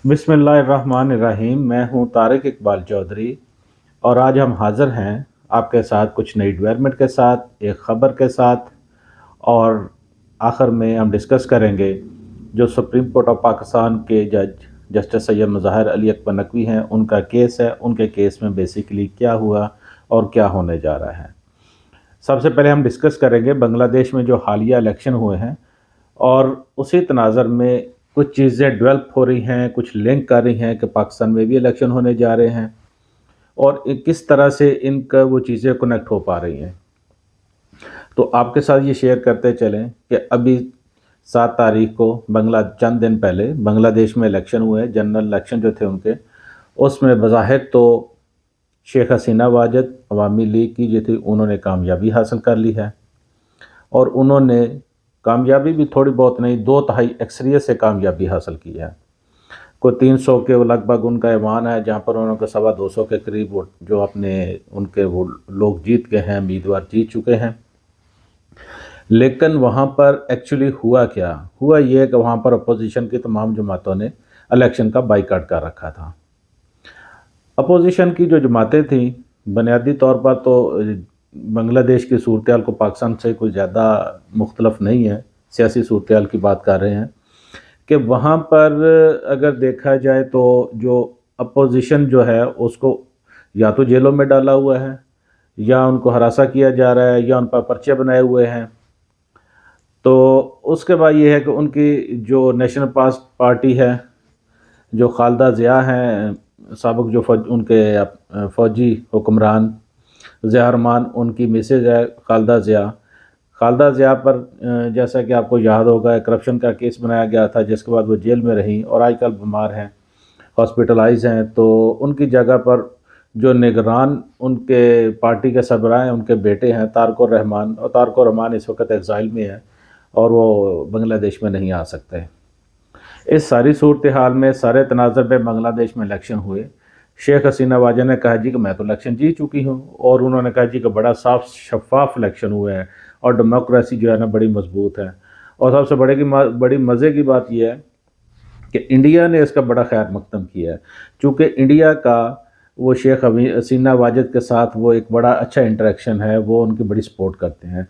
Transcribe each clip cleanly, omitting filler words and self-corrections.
بسم اللہ الرحمن الرحیم۔ میں ہوں طارق اقبال چودھری، اور آج ہم حاضر ہیں آپ کے ساتھ کچھ نئی ڈیولپمنٹ کے ساتھ، ایک خبر کے ساتھ، اور آخر میں ہم ڈسکس کریں گے جو سپریم کورٹ آف پاکستان کے جج جسٹس سید مظاہر علی اکبر نقوی ہیں، ان کا کیس ہے، ان کے کیس میں بیسیکلی کیا ہوا اور کیا ہونے جا رہا ہے۔ سب سے پہلے ہم ڈسکس کریں گے بنگلہ دیش میں جو حالیہ الیکشن ہوئے ہیں، اور اسی تناظر میں کچھ چیزیں ڈیولپ ہو رہی ہیں، کچھ لنک کر رہی ہیں کہ پاکستان میں بھی الیکشن ہونے جا رہے ہیں، اور کس طرح سے ان کا وہ چیزیں کنیکٹ ہو پا رہی ہیں۔ تو آپ کے ساتھ یہ شیئر کرتے چلیں کہ ابھی 7 تاریخ کو چند دن پہلے بنگلہ دیش میں الیکشن ہوئے، جنرل الیکشن جو تھے ان کے، اس میں بظاہر تو شیخ حسینہ واجد عوامی لیگ کی جو تھی انہوں نے کامیابی حاصل کر لی ہے، اور انہوں نے کامیابی بھی تھوڑی بہت نہیں، 2/3 اکثریت سے کامیابی حاصل کی ہے۔ کوئی 300 کے لگ بھگ ان کا ایوان ہے، جہاں پر انہوں نے 250 کے قریب جو اپنے ان کے وہ لوگ جیت گئے ہیں، امیدوار جیت چکے ہیں۔ لیکن وہاں پر ایکچولی ہوا کیا؟ ہوا یہ کہ وہاں پر اپوزیشن کی تمام جماعتوں نے الیکشن کا بائیکاٹ کر رکھا تھا۔ اپوزیشن کی جو جماعتیں تھیں، بنیادی طور پر تو بنگلہ دیش کی صورتحال کو پاکستان سے کوئی زیادہ مختلف نہیں ہے، سیاسی صورتحال کی بات کر رہے ہیں کہ وہاں پر اگر دیکھا جائے تو جو اپوزیشن جو ہے اس کو یا تو جیلوں میں ڈالا ہوا ہے، یا ان کو ہراساں کیا جا رہا ہے، یا ان پر پرچے بنائے ہوئے ہیں۔ تو اس کے بعد یہ ہے کہ ان کی جو نیشنل پارٹی ہے، جو خالدہ ضیاء ہیں، سابق جو ان کے فوجی حکمران ضیاء الرحمان، ان کی مسز ہے خالدہ ضیاء پر جیسا کہ آپ کو یاد ہوگا کرپشن کا کیس بنایا گیا تھا، جس کے بعد وہ جیل میں رہیں اور آج کل بیمار ہیں، ہاسپٹلائز ہیں۔ تو ان کی جگہ پر جو نگران ان کے پارٹی کے سربراہ ہیں، ان کے بیٹے ہیں طارق الرحمان، اور طارق الرحمان اس وقت ایگزائل میں ہے اور وہ بنگلہ دیش میں نہیں آ سکتے۔ اس ساری صورتحال میں سارے تناظر میں بنگلہ دیش میں الیکشن ہوئے۔ شیخ حسینہ واجد نے کہا جی کہ میں تو الیکشن جیت چکی ہوں، اور انہوں نے کہا جی کہ بڑا صاف شفاف الیکشن ہوئے ہیں اور ڈیموکریسی جو ہے نا بڑی مضبوط ہے۔ اور سب سے بڑی مزے کی بات یہ ہے کہ انڈیا نے اس کا بڑا خیر مقدم کیا ہے، چونکہ انڈیا کا وہ شیخ حسینہ واجد کے ساتھ وہ ایک بڑا اچھا انٹریکشن ہے، وہ ان کی بڑی سپورٹ کرتے ہیں۔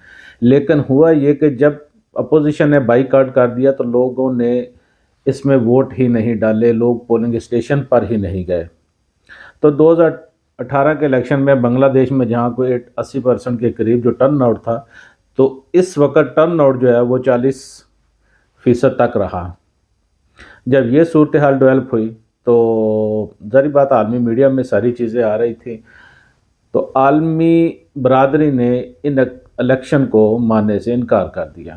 لیکن ہوا یہ کہ جب اپوزیشن نے بائیکاٹ کر دیا تو لوگوں نے اس میں ووٹ ہی نہیں ڈالے، لوگ پولنگ اسٹیشن پر ہی نہیں گئے۔ تو 2018 کے الیکشن میں بنگلہ دیش میں جہاں کوئی 80% کے قریب جو ٹرن آؤٹ تھا، تو اس وقت ٹرن آؤٹ جو ہے وہ 40% تک رہا۔ جب یہ صورتحال ڈیولپ ہوئی تو ظاہر بات عالمی میڈیا میں ساری چیزیں آ رہی تھیں، تو عالمی برادری نے ان الیکشن کو ماننے سے انکار کر دیا۔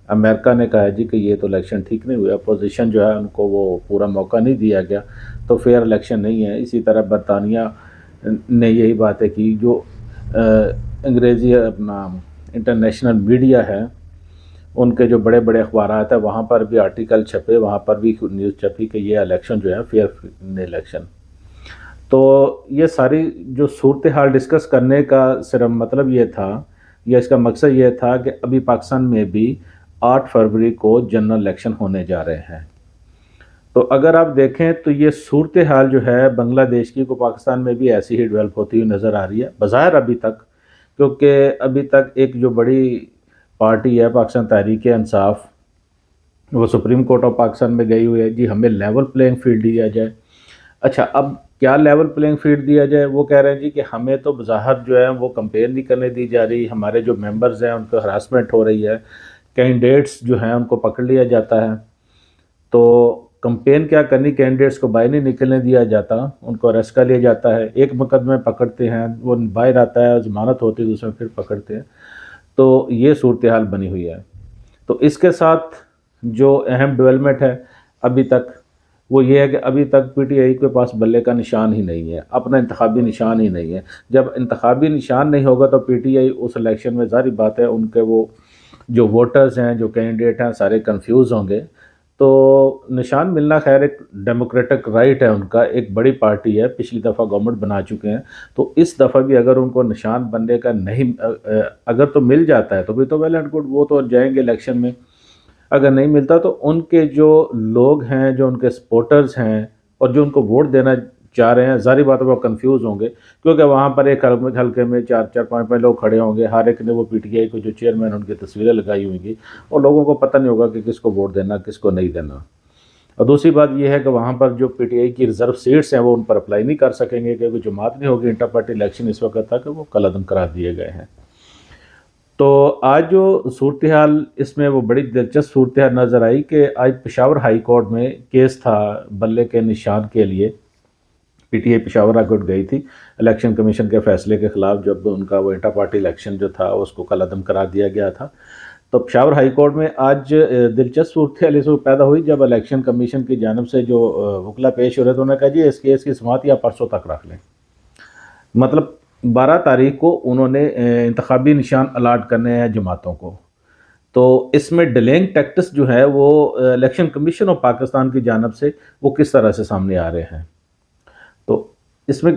امریکہ نے کہا جی کہ یہ تو الیکشن ٹھیک نہیں ہوئے، اپوزیشن جو ہے ان کو وہ پورا موقع نہیں دیا گیا، تو فیئر الیکشن نہیں ہے۔ اسی طرح برطانیہ نے یہی باتیں کی، جو انگریزی اپنا انٹرنیشنل میڈیا ہے، ان کے جو بڑے بڑے اخبارات ہیں، وہاں پر بھی آرٹیکل چھپے، وہاں پر بھی نیوز چھپی کہ یہ الیکشن جو ہے فیئر الیکشن۔ تو یہ ساری جو صورتحال ڈسکس کرنے کا صرف مطلب یہ تھا، یا اس کا مقصد یہ تھا کہ ابھی پاکستان میں بھی 8 فروری کو جنرل الیکشن ہونے جا رہے ہیں۔ تو اگر آپ دیکھیں تو یہ صورتحال جو ہے بنگلہ دیش کی کو پاکستان میں بھی ایسی ہی ڈیولپ ہوتی ہوئی نظر آ رہی ہے بظاہر ابھی تک، کیونکہ ابھی تک ایک جو بڑی پارٹی ہے پاکستان تحریک انصاف، وہ سپریم کورٹ آف پاکستان میں گئی ہوئی ہے جی ہمیں لیول پلینگ فیلڈ دیا جائے۔ اچھا، اب کیا لیول پلینگ فیلڈ دیا جائے؟ وہ کہہ رہے ہیں جی کہ ہمیں تو بظاہر جو ہے وہ کمپیئر نہیں کرنے دی جا رہی، ہمارے جو ممبرز ہیں ان کو ہراسمنٹ ہو رہی ہے، کینڈیڈیٹس جو ہیں ان کو پکڑ لیا جاتا ہے، تو کمپین کیا کرنی، کینڈیڈیٹس کو باہر نہیں نکلنے دیا جاتا، ان کو اریسٹ کر لیا جاتا ہے، ایک مقدمے پکڑتے ہیں، وہ باہر آتا ہے، ضمانت ہوتی ہے، دوسرے پھر پکڑتے ہیں۔ تو یہ صورتحال بنی ہوئی ہے۔ تو اس کے ساتھ جو اہم ڈیولپمنٹ ہے ابھی تک، وہ یہ ہے کہ ابھی تک پی ٹی آئی کے پاس بلے کا نشان ہی نہیں ہے، اپنا انتخابی نشان ہی نہیں ہے۔ جب انتخابی نشان نہیں ہوگا تو P T I us election میں ظاہری بات ہے ان کے وہ جو ووٹرز ہیں، جو کینڈیڈیٹ ہیں، سارے کنفیوز ہوں گے۔ تو نشان ملنا خیر ایک ڈیموکریٹک رائٹ ہے ان کا، ایک بڑی پارٹی ہے، پچھلی دفعہ گورنمنٹ بنا چکے ہیں، تو اس دفعہ بھی اگر ان کو نشان بننے کا نہیں، اگر تو مل جاتا ہے تو بھی تو ویل اینڈ گڈ، وہ تو جائیں گے الیکشن میں۔ اگر نہیں ملتا تو ان کے جو لوگ ہیں، جو ان کے سپورٹرز ہیں اور جو ان کو ووٹ دینا چاہ رہے ہیں، ظاہری بات ہے وہ کنفیوز ہوں گے، کیونکہ وہاں پر ایک حلقے میں چار چار پانچ پانچ لوگ کھڑے ہوں گے، ہر ایک نے وہ پی ٹی آئی کو جو چیئرمین ان کی تصویریں لگائی ہوئیں گی، اور لوگوں کو پتہ نہیں ہوگا کہ کس کو ووٹ دینا کس کو نہیں دینا۔ اور دوسری بات یہ ہے کہ وہاں پر جو پی ٹی آئی کی ریزرو سیٹس ہیں وہ ان پر اپلائی نہیں کر سکیں گے، کیونکہ جماعت نہیں ہوگی، انٹر پارٹی الیکشن اس وقت تک وہ کل عدم قرار دیے گئے ہیں۔ تو آج جو صورتحال اس میں وہ بڑی دلچسپ صورتحال نظر آئی کہ آج پشاور ہائی کورٹ میں کیس تھا بلے کے نشان کے لیے، P T I Peshawar high court گئی تھی الیکشن کمیشن کے فیصلے کے خلاف، جب ان کا وہ انٹر پارٹی الیکشن جو تھا اس کو کل عدم قرار دیا گیا تھا۔ تو پشاور ہائی کورٹ میں آج دلچسپ صورتحال اس وقت پیدا ہوئی جب الیکشن کمیشن کی جانب سے جو وکلا پیش ہو رہے تھے، انہوں نے کہا جی اس کیس کی سماعت یا پرسوں تک رکھ لیں، مطلب 12 تاریخ کو انہوں نے انتخابی نشان الاٹ کرنے ہیں جماعتوں کو۔ تو اس میں ڈیلینگ ٹیکٹس جو ہے وہ الیکشن کمیشن آف پاکستان کی جانب سے وہ کس طرح سے سامنے آ رہے ہیں۔ تو اس میں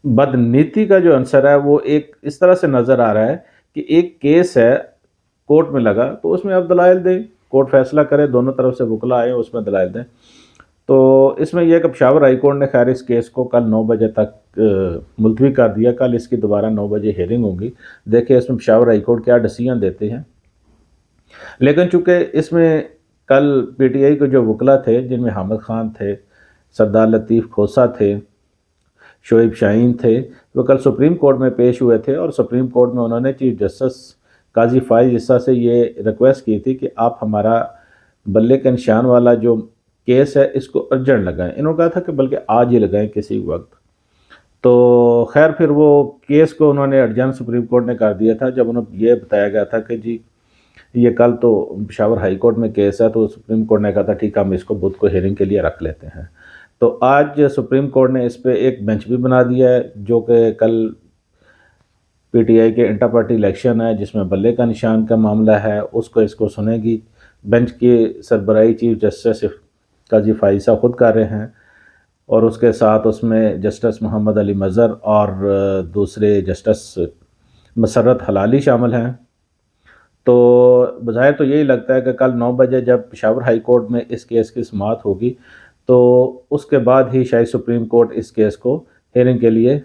بدنیتی کا جو عنصر ہے وہ ایک اس طرح سے نظر آ رہا ہے کہ ایک کیس ہے کورٹ میں لگا تو اس میں آپ دلائل دیں، کورٹ فیصلہ کرے، دونوں طرف سے وکلا آئے اس میں دلائل دیں۔ تو اس میں یہ ہے کہ پشاور ہائی کورٹ نے خیر اس کیس کو کل 9 بجے تک ملتوی کر دیا، کل اس کی دوبارہ 9 بجے ہیئرنگ ہوگی، دیکھیں اس میں پشاور ہائی کورٹ کیا ڈیسیژن دیتے ہیں۔ لیکن چونکہ اس میں کل پی ٹی آئی کے جو وکلا تھے جن میں حامد خان تھے، سردار لطیف کھوسہ تھے، شعیب شاہین تھے، وہ کل سپریم کورٹ میں پیش ہوئے تھے، اور سپریم کورٹ میں انہوں نے چیف جسٹس قاضی فائز عیسیٰ سے یہ ریکویسٹ کی تھی کہ آپ ہمارا بلے کے نشان والا جو کیس ہے اس کو ارجنٹ لگائیں۔ انہوں نے کہا تھا کہ بلکہ آج ہی لگائیں کسی وقت۔ تو خیر پھر وہ کیس کو انہوں نے ارجنٹ سپریم کورٹ نے کر دیا تھا، جب انہوں یہ بتایا گیا تھا کہ جی یہ کل تو پشاور ہائی کورٹ میں کیس ہے، تو سپریم کورٹ نے کہا تھا ٹھیک ہے ہم اس کو بدھ کو ہیئرنگ کے لیے رکھ لیتے ہیں۔ تو آج سپریم کورٹ نے اس پہ ایک بینچ بھی بنا دیا ہے، جو کہ کل پی ٹی آئی کے انٹر پارٹی الیکشن ہے جس میں بلے کا نشان کا معاملہ ہے، اس کو سنے گی۔ بینچ کی سربراہی چیف جسٹس قاضی فائزہ خود کر رہے ہیں، اور اس کے ساتھ اس میں جسٹس محمد علی مظہر اور دوسرے جسٹس مسرت حلالی شامل ہیں۔ تو بظاہر تو یہی لگتا ہے کہ کل 9 بجے جب پشاور ہائی کورٹ میں اس کیس کی سماعت ہوگی تو اس کے بعد ہی شاید سپریم کورٹ اس کیس کو ہیئرنگ کے لیے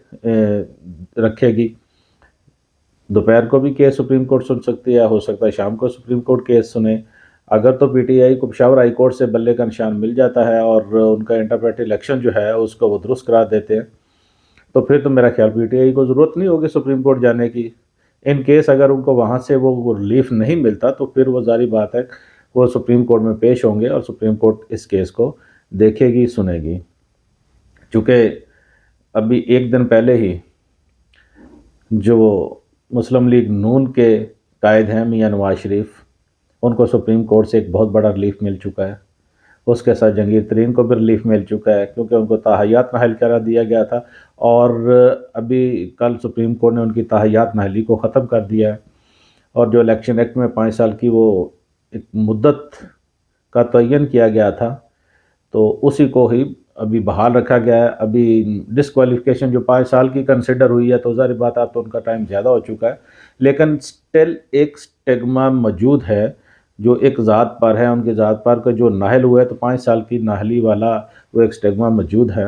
رکھے گی۔ دوپہر کو بھی کیس سپریم کورٹ سن سکتی ہے، ہو سکتا ہے شام کو سپریم کورٹ کیس سنے۔ اگر تو پی ٹی آئی کو پشاور ہائی کورٹ سے بلے کا نشان مل جاتا ہے اور ان کا انٹر پارٹی الیکشن جو ہے اس کو وہ درست قرار دیتے ہیں، تو پھر تو میرا خیال پی ٹی آئی کو ضرورت نہیں ہوگی سپریم کورٹ جانے کی۔ ان کیس اگر ان کو وہاں سے وہ ریلیف نہیں ملتا تو پھر وہ ظاہری بات ہے وہ سپریم کورٹ میں پیش ہوں گے، اور سپریم کورٹ اس کیس کو دیکھے گی، سنے گی۔ چونکہ ابھی ایک دن پہلے ہی جو مسلم لیگ نون کے قائد ہیں میاں نواز شریف، ان کو سپریم کورٹ سے ایک بہت بڑا ریلیف مل چکا ہے، اس کے ساتھ جہانگیر ترین کو بھی ریلیف مل چکا ہے، کیونکہ ان کو تاحیات نااہل قرار دیا گیا تھا، اور ابھی کل سپریم کورٹ نے ان کی تاحیات نااہلی کو ختم کر دیا ہے، اور جو الیکشن ایکٹ میں 5 سال کی وہ ایک مدت کا تعین کیا گیا تھا تو اسی کو ہی ابھی بحال رکھا گیا ہے۔ ابھی ڈسکوالیفیکیشن جو 5 سال کی کنسیڈر ہوئی ہے تو ظاہر بات ہے تو ان کا ٹائم زیادہ ہو چکا ہے، لیکن سٹل ایک سٹیگما موجود ہے جو ایک ذات پر ہے، ان کی ذات پر جو نااہل ہوئے تو 5 سال کی نااہلی والا وہ ایک سٹیگما موجود ہے،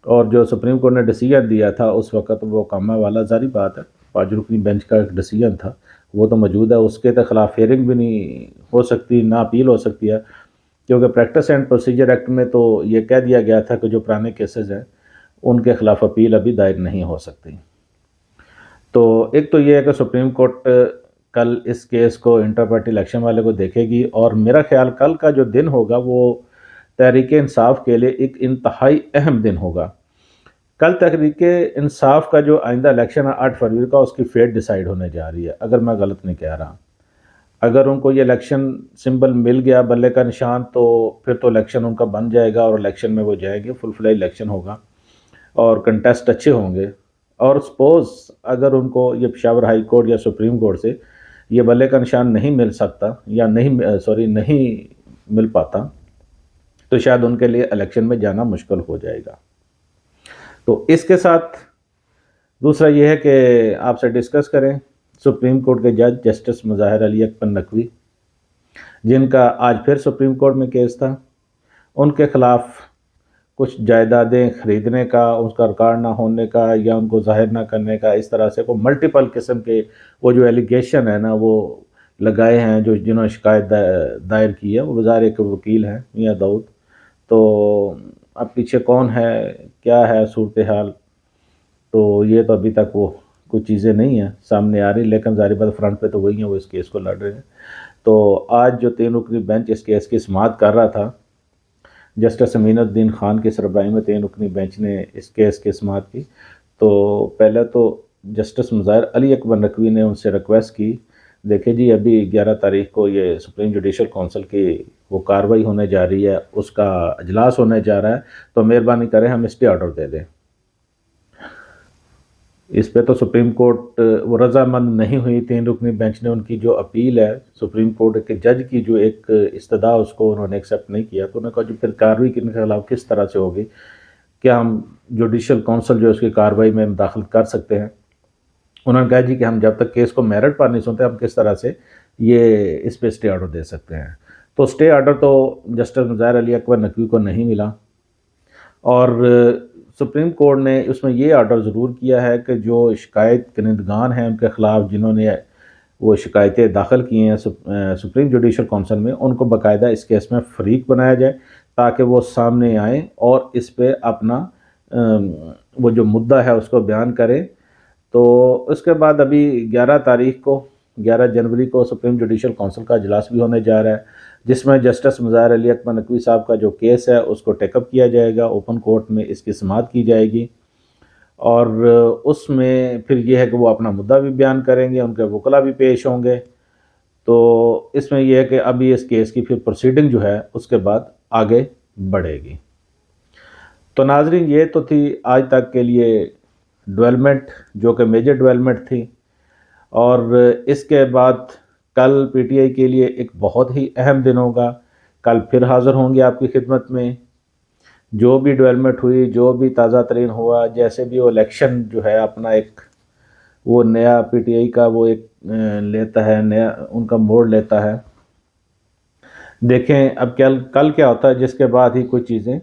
اور جو سپریم کورٹ نے ڈیسیژن دیا تھا اس وقت وہ کامہ والا ظاہری بات ہے 5 رکنی بینچ کا ایک ڈیسیژن تھا وہ تو موجود ہے، اس کے خلاف ہیئرنگ بھی نہیں ہو سکتی، نہ اپیل ہو سکتی ہے، کیونکہ پریکٹس اینڈ پروسیجر ایکٹ میں تو یہ کہہ دیا گیا تھا کہ جو پرانے کیسز ہیں ان کے خلاف اپیل ابھی دائر نہیں ہو سکتی۔ تو ایک تو یہ ہے کہ سپریم کورٹ کل اس کیس کو انٹر پارٹی الیکشن والے کو دیکھے گی، اور میرا خیال کل کا جو دن ہوگا وہ تحریک انصاف کے لیے ایک انتہائی اہم دن ہوگا۔ کل تحریک انصاف کا جو آئندہ الیکشن ہے 8 فروری کا، اس کی فیٹ ڈیسائیڈ ہونے جا رہی ہے، اگر میں غلط نہیں کہہ رہا۔ اگر ان کو یہ الیکشن سمبل مل گیا بلے کا نشان تو پھر تو الیکشن ان کا بن جائے گا، اور الیکشن میں وہ جائیں گے، فل فلیج الیکشن ہوگا اور کنٹیسٹ اچھے ہوں گے۔ اور سپوز اگر ان کو یہ پشاور ہائی کورٹ یا سپریم کورٹ سے یہ بلے کا نشان نہیں مل سکتا یا نہیں مل پاتا تو شاید ان کے لیے الیکشن میں جانا مشکل ہو جائے گا۔ تو اس کے ساتھ دوسرا یہ ہے کہ آپ سے ڈسکس کریں سپریم کورٹ کے جج جسٹس مظاہر علی اکبر نقوی، جن کا آج پھر سپریم کورٹ میں کیس تھا، ان کے خلاف کچھ جائیدادیں خریدنے کا، اس کا ریکارڈ نہ ہونے کا یا ان کو ظاہر نہ کرنے کا، اس طرح سے کو ملٹیپل قسم کے وہ جو ایلیگیشن ہے نا وہ لگائے ہیں، جنہوں نے شکایت دائر کی ہے، وہ بظاہر ایک وکیل ہیں میاں داؤد۔ تو اب پیچھے کون ہے، کیا ہے صورتحال، تو یہ تو ابھی تک وہ کچھ چیزیں نہیں ہیں سامنے آ رہی، لیکن ظاہر بات فرنٹ پہ تو وہی ہیں، وہ اس کیس کو لڑ رہے ہیں۔ تو آج جو 3 رکنی بینچ اس کیس کی سماعت کر رہا تھا، جسٹس امین الدین خان کی سربراہی میں 3 رکنی بینچ نے اس کیس کی سماعت کی۔ تو پہلے تو جسٹس مظاہر علی اکبر نقوی نے ان سے ریکویسٹ کی، دیکھیں جی ابھی 11 تاریخ کو یہ سپریم جوڈیشل کونسل کی وہ کارروائی ہونے جا رہی ہے، اس کا اجلاس ہونے جا رہا ہے، تو مہربانی کریں ہم اسٹے آرڈر دے دیں۔ اس پہ تو سپریم کورٹ وہ رضامند نہیں ہوئی، 3 رکنی بینچ نے ان کی جو اپیل ہے سپریم کورٹ کے جج کی جو ایک استدعا، اس کو انہوں نے ایکسیپٹ نہیں کیا۔ تو انہوں نے کہا جو پھر کارروائی کے خلاف کس طرح سے ہوگی، کیا ہم جوڈیشل کونسل جو اس کی کارروائی میں مداخلت کر سکتے ہیں؟ انہوں نے کہا جی کہ ہم جب تک کیس کو میرٹ پر نہیں سنتے ہم کس طرح سے یہ اس پہ اسٹے آرڈر دے سکتے ہیں۔ تو اسٹے آرڈر تو جسٹس مظاہر علی اکبر نقوی کو نہیں ملا، اور سپریم کورٹ نے اس میں یہ آرڈر ضرور کیا ہے کہ جو شکایت کنندگان ہیں ان کے خلاف جنہوں نے وہ شکایتیں داخل کی ہیں سپریم جوڈیشل کونسل میں، ان کو باقاعدہ اس کیس میں فریق بنایا جائے تاکہ وہ سامنے آئیں اور اس پہ اپنا وہ جو مدعا ہے اس کو بیان کریں۔ تو اس کے بعد ابھی 11 جنوری کو سپریم جوڈیشل کونسل کا اجلاس بھی ہونے جا رہا ہے، جس میں جسٹس مظاہر علی اکبر نقوی صاحب کا جو کیس ہے اس کو ٹیک اپ کیا جائے گا، اوپن کورٹ میں اس کی سماعت کی جائے گی، اور اس میں پھر یہ ہے کہ وہ اپنا مدعا بھی بیان کریں گے، ان کے وکلاء بھی پیش ہوں گے۔ تو اس میں یہ ہے کہ ابھی اس کیس کی پھر پروسیڈنگ جو ہے اس کے بعد آگے بڑھے گی۔ تو ناظرین یہ تو تھی آج تک کے لیے ڈیولپمنٹ جو کہ میجر ڈیولپمنٹ تھی، اور اس کے بعد کل پی ٹی آئی کے لیے ایک بہت ہی اہم دن ہوگا۔ کل پھر حاضر ہوں گے آپ کی خدمت میں، جو بھی ڈیولپمنٹ ہوئی، جو بھی تازہ ترین ہوا، جیسے بھی وہ الیکشن جو ہے اپنا ایک وہ نیا پی ٹی آئی کا وہ ایک لیتا ہے، نیا ان کا موڑ لیتا ہے۔ دیکھیں اب کل کیا ہوتا ہے، جس کے بعد ہی کچھ چیزیں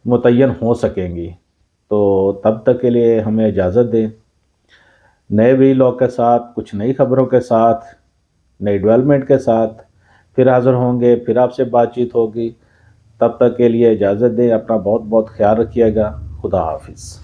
متعین ہو سکیں گی۔ تو تب تک کے لیے ہمیں اجازت دیں، نئے ویلاگ کے ساتھ، کچھ نئی خبروں کے ساتھ، نئی ڈیولپمنٹ کے ساتھ پھر حاضر ہوں گے، پھر آپ سے بات چیت ہوگی۔ تب تک کے لیے اجازت دیں، اپنا بہت بہت خیال رکھیے گا۔ خدا حافظ۔